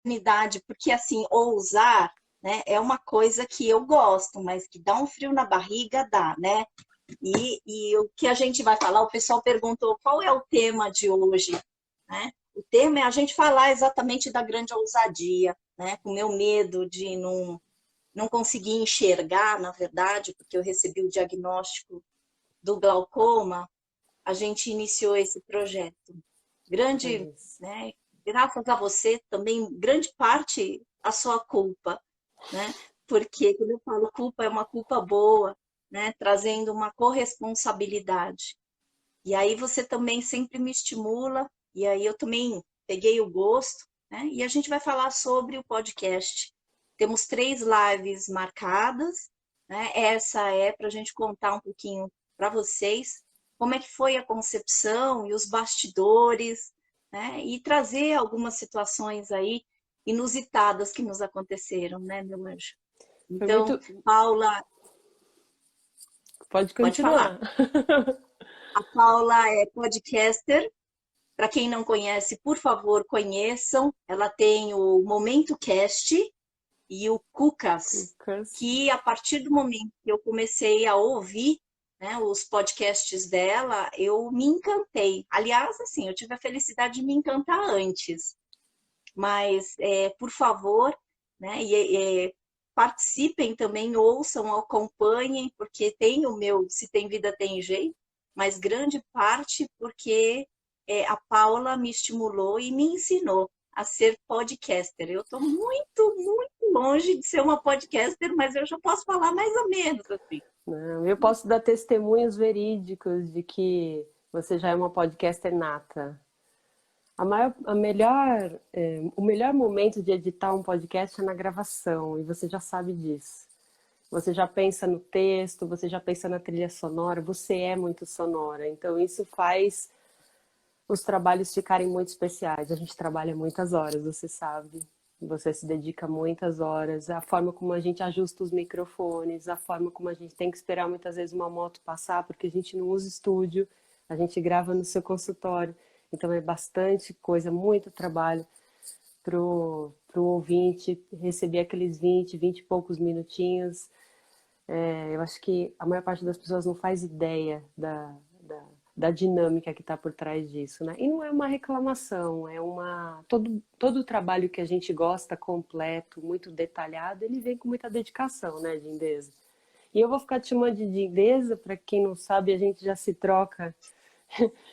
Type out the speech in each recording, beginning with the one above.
oportunidade, porque assim, ousar, né, é uma coisa que eu gosto, mas que dá um frio na barriga, dá, né? E o que a gente vai falar, o pessoal perguntou qual é o tema de hoje, né? O tema é a gente falar exatamente da grande ousadia, né? Com o meu medo de não conseguir enxergar, na verdade, porque eu recebi o diagnóstico do glaucoma, a gente iniciou esse projeto. É Grande, isso. né? Graças a você também, grande parte a sua culpa, né? Porque quando eu falo culpa, é uma culpa boa, né? Trazendo uma corresponsabilidade. E aí você também sempre me estimula, e aí eu também peguei o gosto, né? E a gente vai falar sobre o podcast. Temos 3 lives marcadas, né? Essa é para a gente contar um pouquinho para vocês como é que foi a concepção e os bastidores, né? E trazer algumas situações aí inusitadas que nos aconteceram, né, meu anjo? Foi Então, muito. Paula, Pode pode falar. continuar. A Paula é podcaster. Para quem não conhece, por favor, conheçam. Ela tem o Momento Cast e o Cucas, Lucas. que a partir do momento que eu comecei a ouvir, né, os podcasts dela, eu me encantei. Aliás, assim, eu tive a felicidade de me encantar antes. Mas, por favor, né, participem também, ouçam, acompanhem, porque tem o meu Se Tem Vida, Tem Jeito, mas grande parte porque a Paula me estimulou e me ensinou a ser podcaster. Eu estou muito, muito longe de ser uma podcaster, mas eu já posso falar mais ou menos assim. Não, eu posso dar testemunhos verídicos de que você já é uma podcaster nata. O melhor momento de editar um podcast é na gravação, e você já sabe disso. Você já pensa no texto, você já pensa na trilha sonora, você é muito sonora. Então isso faz os trabalhos ficarem muito especiais. A gente trabalha muitas horas, você sabe. Você se dedica muitas horas. A forma como a gente ajusta os microfones, a forma como a gente tem que esperar muitas vezes uma moto passar, porque a gente não usa estúdio, a gente grava no seu consultório. Então é bastante coisa, muito trabalho pro ouvinte receber aqueles 20 e poucos minutinhos. Eu acho que a maior parte das pessoas não faz ideia da dinâmica que está por trás disso, né? E não é uma reclamação, todo o trabalho que a gente gosta, completo, muito detalhado, ele vem com muita dedicação, né, Dindesa? E eu vou ficar te chamando de Dindesa, para quem não sabe, a gente já se troca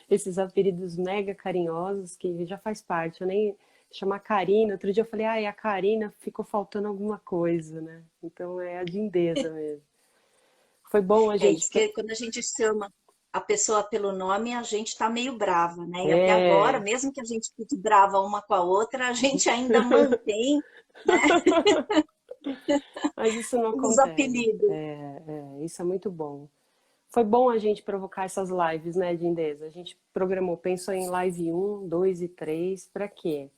esses apelidos mega carinhosos, que já faz parte. Eu nem chamar Karina, outro dia eu falei, ai, a Karina ficou faltando alguma coisa, né? Então é a Dindesa mesmo. Foi bom a É gente. isso que quando a gente chama a pessoa pelo nome, a gente está meio brava, né? E até agora, É, mesmo que a gente fique brava uma com a outra, a gente ainda mantém, né, mas isso não os acontece. apelidos. Isso é muito bom. Foi bom a gente provocar essas lives, né, Dindesa? A gente programou, pensou em live 1, 2 e 3, para quê?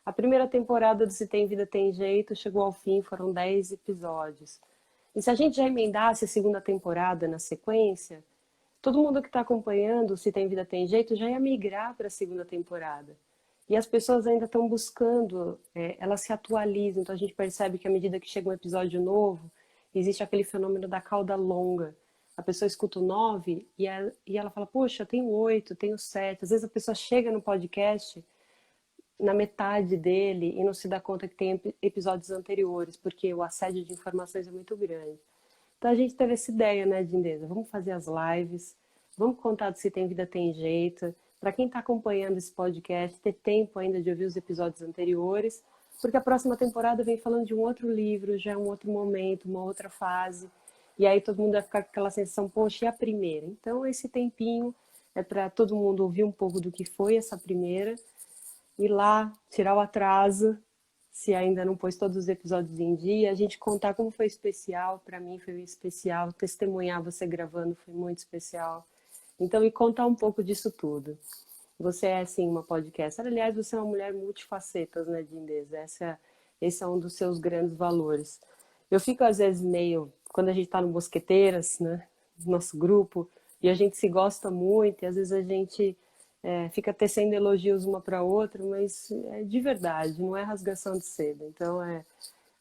A primeira temporada do Se Tem Vida Tem Jeito chegou ao fim, foram 10 episódios. E se a gente já emendasse a segunda temporada na sequência, todo mundo que está acompanhando Se Tem Vida Tem Jeito já ia migrar para a segunda temporada. E as pessoas ainda estão buscando, elas se atualizam, então a gente percebe que à medida que chega um episódio novo, existe aquele fenômeno da cauda longa. A pessoa escuta o 9 e ela fala, poxa, eu tenho 8, tenho 7. Às vezes a pessoa chega no podcast na metade dele e não se dá conta que tem episódios anteriores, porque o assédio de informações é muito grande. Então a gente teve essa ideia, né, Dindesa? Vamos fazer as lives, vamos contar do Se Tem Vida Tem Jeito. Para quem está acompanhando esse podcast, ter tempo ainda de ouvir os episódios anteriores, porque a próxima temporada vem falando de um outro livro, já é um outro momento, uma outra fase. E aí todo mundo vai ficar com aquela sensação, poxa, e a primeira? Então esse tempinho é para todo mundo ouvir um pouco do que foi essa primeira, ir lá, tirar o atraso, se ainda não pôs todos os episódios em dia, a gente contar como foi especial, para mim foi especial, testemunhar você gravando foi muito especial. Então, e contar um pouco disso tudo. Você é, sim, uma podcaster. Aliás, você é uma mulher multifacetas, né, Dindesa? Esse é um dos seus grandes valores. Eu fico, às vezes, meio... Quando a gente está no Mosqueteiras, né, nosso grupo, e a gente se gosta muito, e às vezes a gente fica tecendo elogios uma para outra, mas é de verdade, não é rasgação de seda. Então é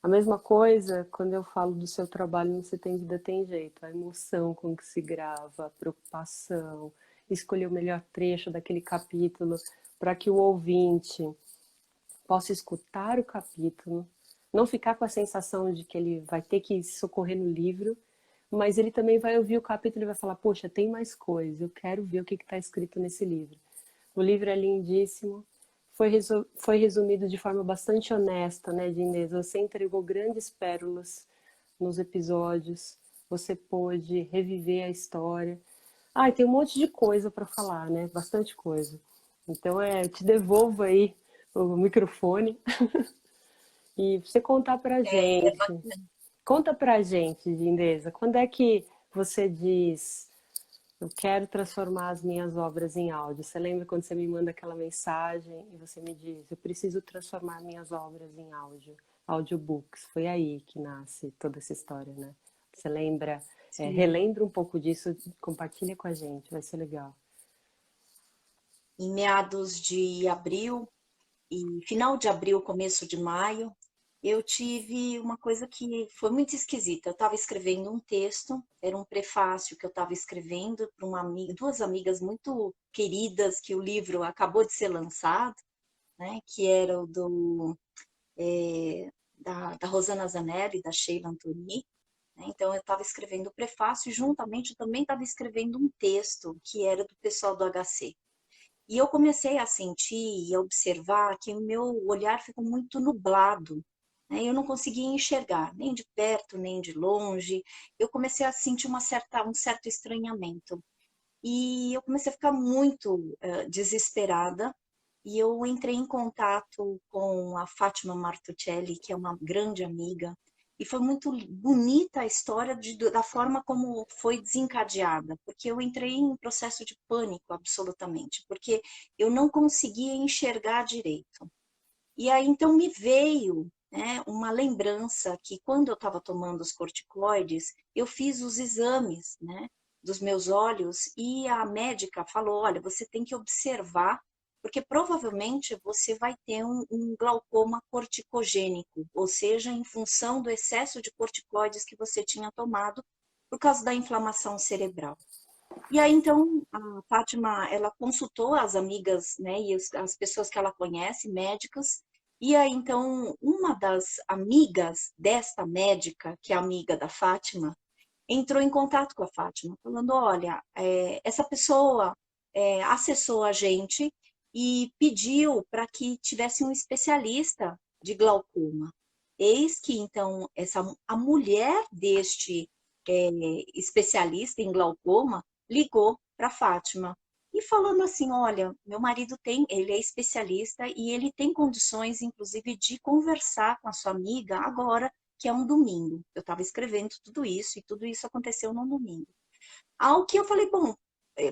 a mesma coisa quando eu falo do seu trabalho no Você Tem Vida Tem Jeito, a emoção com que se grava, a preocupação, escolher o melhor trecho daquele capítulo para que o ouvinte possa escutar o capítulo, não ficar com a sensação de que ele vai ter que socorrer no livro, mas ele também vai ouvir o capítulo e vai falar, poxa, tem mais coisa, eu quero ver o que está escrito nesse livro. O livro é lindíssimo, foi resumido de forma bastante honesta, né, Inês? Você entregou grandes pérolas nos episódios, você pôde reviver a história. Ah, e tem um monte de coisa para falar, né? Bastante coisa. Então, eu te devolvo aí o microfone e você contar pra É gente. Conta pra gente, Lindeza, quando é que você diz eu quero transformar as minhas obras em áudio? Você lembra quando você me manda aquela mensagem e você me diz eu preciso transformar minhas obras em áudio, audiobooks? Foi aí que nasce toda essa história, né? Você lembra, sim. relembra um pouco disso, compartilha com a gente, vai ser legal. Em meados de abril, e final de abril, começo de maio, eu tive uma coisa que foi muito esquisita. Eu estava escrevendo um texto, era um prefácio que eu estava escrevendo para uma amiga, duas amigas muito queridas, que o livro acabou de ser lançado, né? Que era o da Rosana Zanelli e da Sheila Antoni. Né? Então, eu estava escrevendo o prefácio e, juntamente, eu também estava escrevendo um texto que era do pessoal do HC. E eu comecei a sentir e a observar que o meu olhar ficou muito nublado, né? Eu não conseguia enxergar, nem de perto, nem de longe. Eu comecei a sentir um certo estranhamento. E eu comecei a ficar muito desesperada. E eu entrei em contato com a Fátima Martuccelli, que é uma grande amiga, e foi muito bonita a história da forma como foi desencadeada, porque eu entrei em um processo de pânico absolutamente, porque eu não conseguia enxergar direito. E aí então me veio, né, uma lembrança que quando eu estava tomando os corticoides, eu fiz os exames, né, dos meus olhos e a médica falou, olha, você tem que observar, porque provavelmente você vai ter um glaucoma corticogênico, ou seja, em função do excesso de corticoides que você tinha tomado por causa da inflamação cerebral. E aí, então, a Fátima, ela consultou as amigas, né, e as pessoas que ela conhece, médicas, e aí, então, uma das amigas desta médica, que é amiga da Fátima, entrou em contato com a Fátima, falando, olha, essa pessoa acessou a gente e pediu para que tivesse um especialista de glaucoma. Eis que, então, a mulher deste especialista em glaucoma ligou para Fátima e falando assim, olha, meu marido ele é especialista e ele tem condições, inclusive, de conversar com a sua amiga agora, que é um domingo. Eu estava escrevendo tudo isso e tudo isso aconteceu no domingo. Ao que eu falei, bom,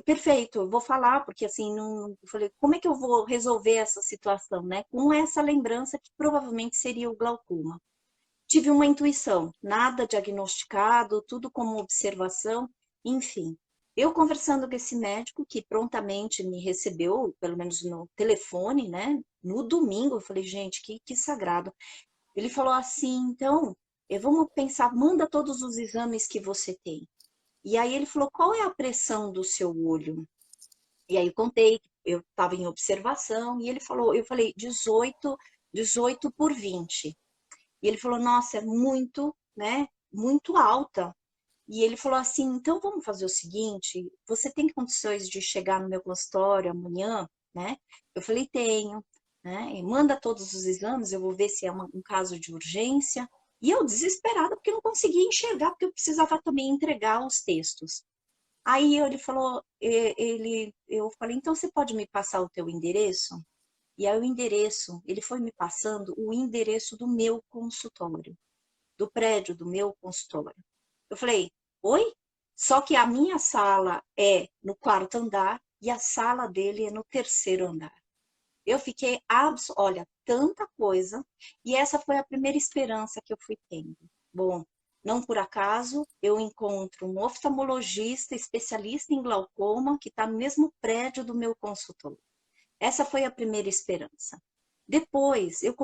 perfeito, eu vou falar, porque assim, não, eu falei, como é que eu vou resolver essa situação, né? Com essa lembrança que provavelmente seria o glaucoma. Tive uma intuição, nada diagnosticado, tudo como observação, enfim. Eu conversando com esse médico, que prontamente me recebeu, pelo menos no telefone, né? No domingo, eu falei, gente, que sagrado. Ele falou assim, então, vamos pensar, manda todos os exames que você tem. E aí ele falou, qual é a pressão do seu olho? E aí eu contei, eu estava em observação, e ele falou, eu falei, 18 por 20. E ele falou, nossa, é muito, né, muito alta. E ele falou assim, então vamos fazer o seguinte, você tem condições de chegar no meu consultório amanhã, né? Eu falei, tenho, né? E manda todos os exames, eu vou ver se é um caso de urgência. E eu desesperada, porque eu não conseguia enxergar, porque eu precisava também entregar os textos. Aí ele falou, eu falei, então você pode me passar o teu endereço? E aí o endereço, ele foi me passando o endereço do meu consultório, do prédio do meu consultório. Eu falei, oi? Só que a minha sala é no quarto andar e a sala dele é no terceiro andar. Eu fiquei, olha, tanta coisa. E essa foi a primeira esperança que eu fui tendo. Bom, Não por acaso, eu encontro um oftalmologista especialista em glaucoma que está no mesmo prédio do meu consultório. Essa foi a primeira esperança. Depois, eu